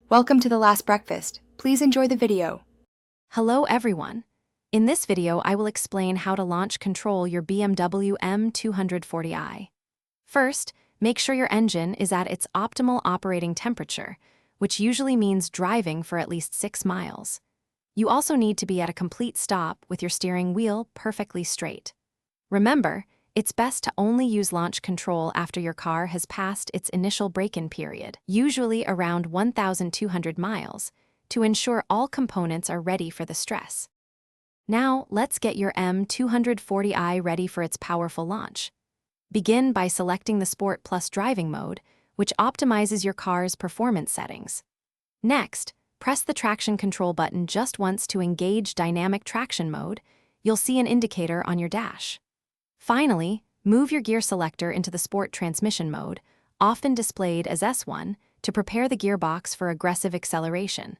Welcome to the last breakfast. Please enjoy the video. Hello everyone. In this video, I will explain how to launch control your BMW M240i. First, make sure your engine is at its optimal operating temperature, which usually means driving for at least 6 miles. You also need to be at a complete stop with your steering wheel perfectly straight. Remember, it's best to only use launch control after your car has passed its initial break-in period, usually around 1,200 miles, to ensure all components are ready for the stress. Now, let's get your M240i ready for its powerful launch. Begin by selecting the Sport Plus driving mode, which optimizes your car's performance settings. Next, press the traction control button just once to engage dynamic traction mode. You'll see an indicator on your dash. Finally, move your gear selector into the Sport transmission mode, often displayed as S1, to prepare the gearbox for aggressive acceleration.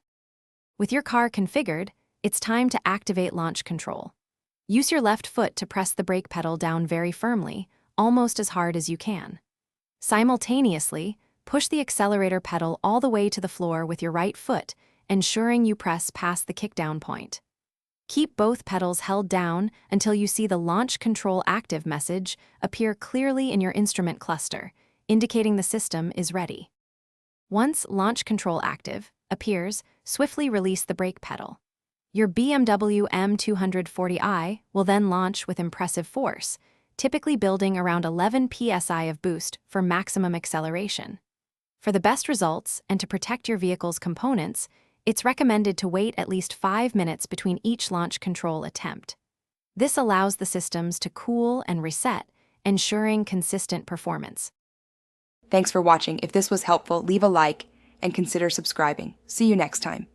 With your car configured, it's time to activate launch control. Use your left foot to press the brake pedal down very firmly, almost as hard as you can. Simultaneously, push the accelerator pedal all the way to the floor with your right foot, ensuring you press past the kickdown point. Keep both pedals held down until you see the Launch Control Active message appear clearly in your instrument cluster, indicating the system is ready. Once Launch Control Active appears, swiftly release the brake pedal. Your BMW M240i will then launch with impressive force, typically building around 11 psi of boost for maximum acceleration. For the best results and to protect your vehicle's components, it's recommended to wait at least 5 minutes between each launch control attempt. This allows the systems to cool and reset, ensuring consistent performance. Thanks for watching. If this was helpful, leave a like and consider subscribing. See you next time.